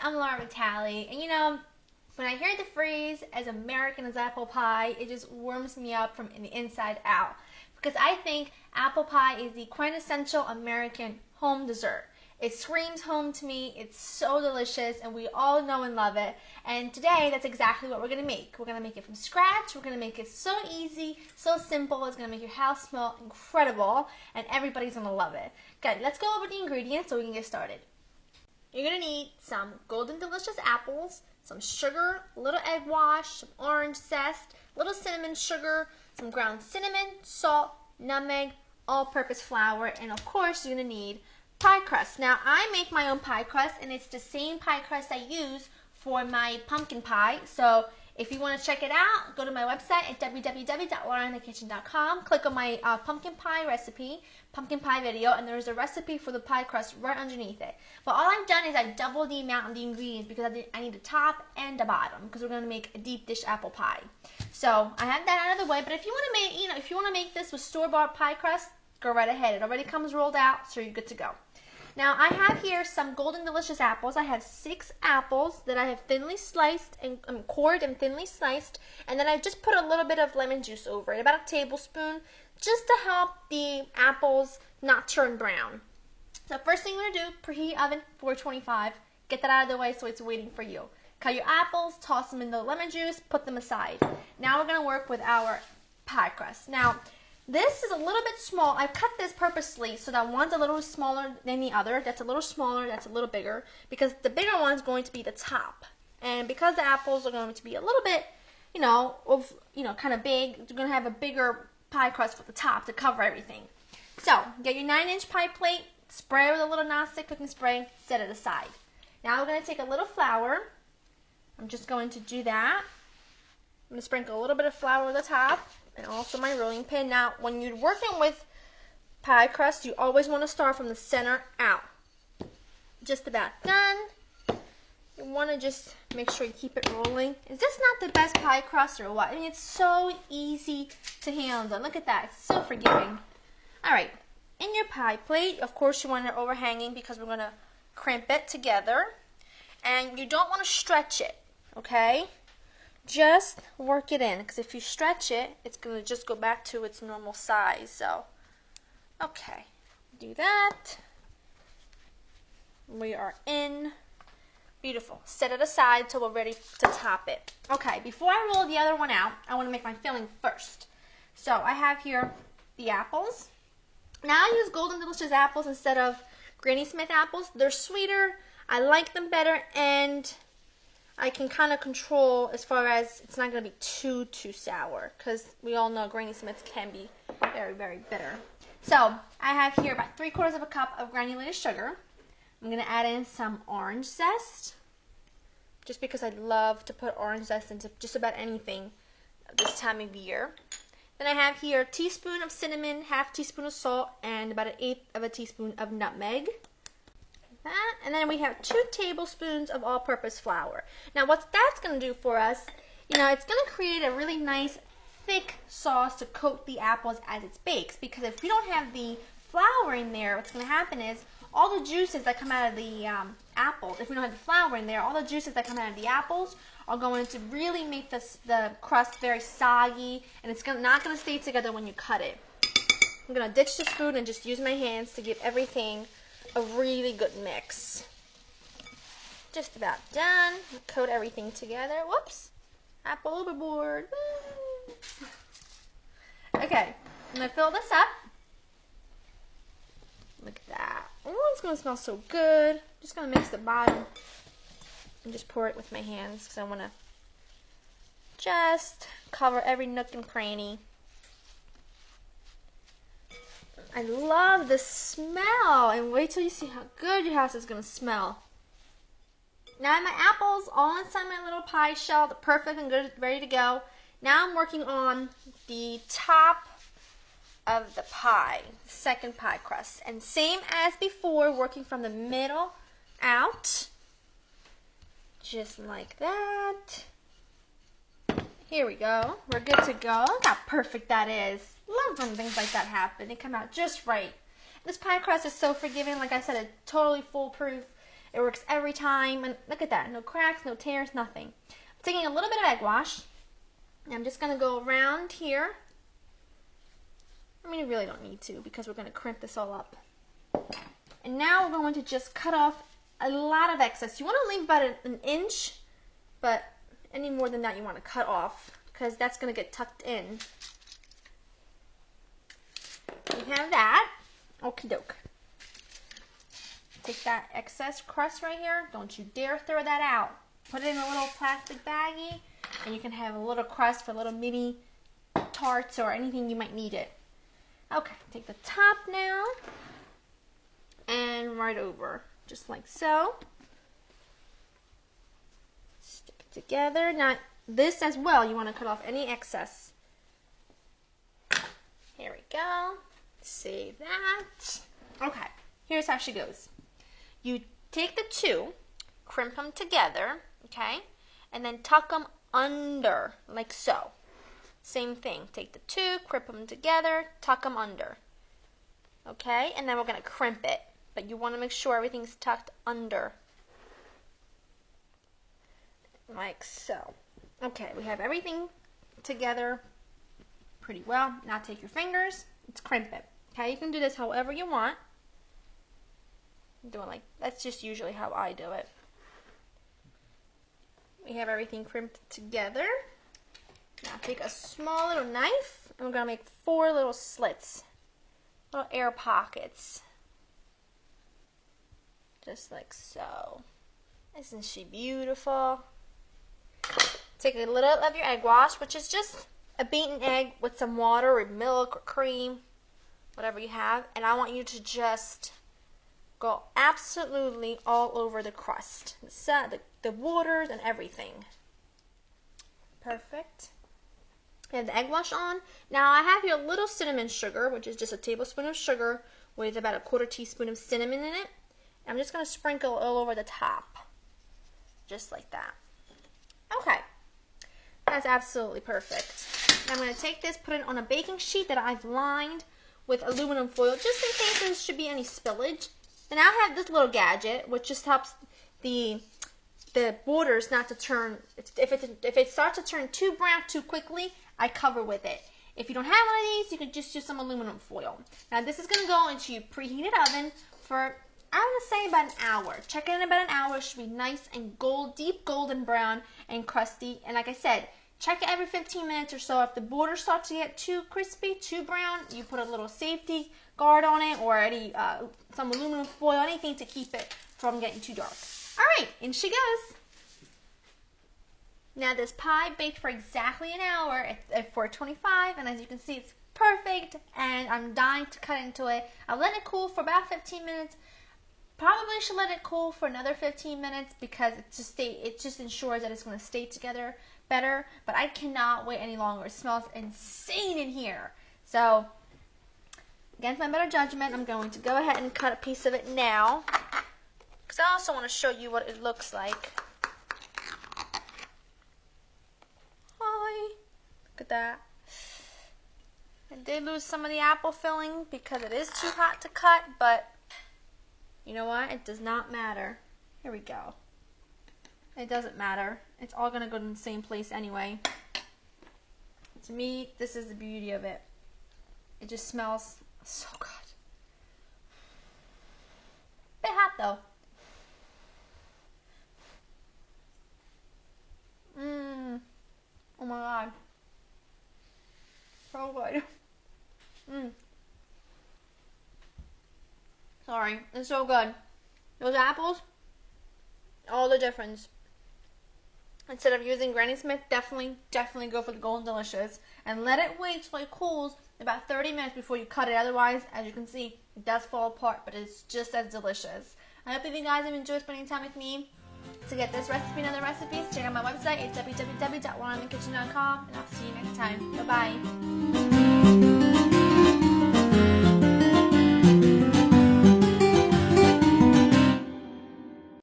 I'm Laura Vitale, and you know, when I hear the phrase as American as apple pie, it just warms me up from the inside out. Because I think apple pie is the quintessential American home dessert. It screams home to me, it's so delicious, and we all know and love it. And today, that's exactly what we're going to make. We're going to make it from scratch, we're going to make it so easy, so simple, it's going to make your house smell incredible, and everybody's going to love it. Okay, let's go over the ingredients so we can get started. You're going to need some golden delicious apples, some sugar, a little egg wash, some orange zest, a little cinnamon sugar, some ground cinnamon, salt, nutmeg, all-purpose flour, and of course you're going to need pie crust. Now I make my own pie crust, and it's the same pie crust I use for my pumpkin pie. So if you want to check it out, go to my website at www.laurainthekitchen.com. Click on my pumpkin pie recipe, pumpkin pie video, and there's a recipe for the pie crust right underneath it. But all I've done is I've doubled the amount of the ingredients because I need the top and the bottom because we're going to make a deep dish apple pie. So I have that out of the way. But if you want to make, if you want to make this with store-bought pie crust, go right ahead. It already comes rolled out, so you're good to go. Now I have here some golden delicious apples. I have 6 apples that I have thinly sliced and cored and thinly sliced, and then I just put a little bit of lemon juice over it, about a tablespoon, just to help the apples not turn brown. So first thing you're going to do, preheat oven 425. Get that out of the way so it's waiting for you. Cut your apples, toss them in the lemon juice, put them aside. Now we're going to work with our pie crust. Now this is a little bit small. I've cut this purposely so that one's a little smaller than the other. That's a little smaller, that's a little bigger, because the bigger one's going to be the top. And because the apples are going to be a little bit, kind of big, you're going to have a bigger pie crust with the top to cover everything. So, get your 9-inch pie plate, spray it with a little nonstick cooking spray, set it aside. Now we're going to take a little flour. I'm just going to do that. I'm going to sprinkle a little bit of flour on the top, and also my rolling pin. Now, when you're working with pie crust, you always want to start from the center out. Just about done. You want to just make sure you keep it rolling. Is this not the best pie crust or what? I mean, it's so easy to handle. Look at that. It's so forgiving. All right. In your pie plate, of course, you want it overhanging because we're going to crimp it together. And you don't want to stretch it, okay? Just work it in, because if you stretch it, it's going to just go back to its normal size. So, okay, do that. We are in. Beautiful. Set it aside till we're ready to top it. Okay, before I roll the other one out, I want to make my filling first. So I have here the apples. Now I use Golden Delicious apples instead of Granny Smith apples. They're sweeter. I like them better, and I can kind of control as far as it's not going to be too sour, because we all know Granny Smiths can be very, very bitter. So I have here about 3/4 of a cup of granulated sugar. I'm going to add in some orange zest, just because I love to put orange zest into just about anything this time of year. Then I have here a teaspoon of cinnamon, half teaspoon of salt, and about 1/8 of a teaspoon of nutmeg. And then we have 2 tablespoons of all-purpose flour. Now what that's going to do for us, it's going to create a really nice thick sauce to coat the apples as it bakes, because if we don't have the flour in there, what's going to happen is all the juices that come out of the apples, if we don't have the flour in there, all the juices that come out of the apples are going to really make the crust very soggy, and it's not going to stay together when you cut it. I'm going to ditch the spoon and just use my hands to give everything a really good mix. Just about done. Coat everything together. Whoops. Apple overboard. Woo. Okay. I'm going to fill this up. Look at that. Oh, it's going to smell so good. Just going to mix the bottom and just pour it with my hands, because I want to just cover every nook and cranny. I love the smell, and wait till you see how good your house is going to smell. Now I have my apples all inside my little pie shell. They're perfect and good, ready to go. Now I'm working on the top of the pie, the second pie crust. And same as before, working from the middle out, just like that. Here we go. We're good to go. Look how perfect that is. Love when things like that happen. They come out just right. This pie crust is so forgiving. Like I said, it's totally foolproof. It works every time. And look at that. No cracks, no tears, nothing. I'm taking a little bit of egg wash. And I'm just going to go around here. I mean, you really don't need to because we're going to crimp this all up. And now we're going to just cut off a lot of excess. You want to leave about an inch, but any more than that you want to cut off because that's going to get tucked in. We have that. Okie doke. Take that excess crust right here. Don't you dare throw that out. Put it in a little plastic baggie, and you can have a little crust for little mini tarts or anything you might need it. Okay, take the top now and right over, just like so. Stick it together. Now, this as well, you want to cut off any excess. Here we go. Save that. Okay, here's how she goes. You take the two, crimp them together, okay, and then tuck them under, like so. Same thing. Take the two, crimp them together, tuck them under. Okay, and then we're going to crimp it. But you want to make sure everything's tucked under. Like so. Okay, we have everything together pretty well. Now take your fingers, let's crimp it. Okay, you can do this however you want. Do it like, that's just usually how I do it. We have everything crimped together. Now take a small little knife and we're going to make 4 little slits, little air pockets. Just like so. Isn't she beautiful? Take a little of your egg wash, which is just a beaten egg with some water or milk or cream, whatever you have, and I want you to just go absolutely all over the crust, the waters and everything. Perfect. I have the egg wash on. Now I have here a little cinnamon sugar, which is just a tablespoon of sugar with about a 1/4 teaspoon of cinnamon in it. I'm just going to sprinkle all over the top, just like that. Okay, that's absolutely perfect. I'm going to take this, put it on a baking sheet that I've lined with aluminum foil, just in case there should be any spillage. And I have this little gadget, which just helps the borders not to turn. If it starts to turn too brown too quickly, I cover with it. If you don't have one of these, you can just use some aluminum foil. Now this is going to go into your preheated oven for, I want to say, about an hour. Check it in about an hour. It should be nice and deep golden brown and crusty. And like I said, check it every 15 minutes or so. If the borders start to get too crispy, too brown, you put a little safety guard on it or some aluminum foil, anything to keep it from getting too dark. All right, in she goes. Now this pie baked for exactly an hour at 425, and as you can see, it's perfect, and I'm dying to cut into it. I'll let it cool for about 15 minutes. Probably should let it cool for another 15 minutes because it just ensures that it's going to stay together better, but I cannot wait any longer. It smells insane in here. So, against my better judgment, I'm going to go ahead and cut a piece of it now because I also want to show you what it looks like. Hi! Look at that. I did lose some of the apple filling because it is too hot to cut, but you know what? It does not matter. Here we go. It doesn't matter. It's all going to go to the same place anyway. To me, this is the beauty of it. It just smells so good. Bit hot though. Oh my god. So good. Sorry, it's so good. Those apples, all the difference. Instead of using Granny Smith, definitely go for the Golden Delicious. And let it wait till it cools about 30 minutes before you cut it. Otherwise, as you can see, it does fall apart, but it's just as delicious. I hope you guys have enjoyed spending time with me. To get this recipe and other recipes, check out my website. It's www.onearmykitchen.com, and I'll see you next time. Bye-bye.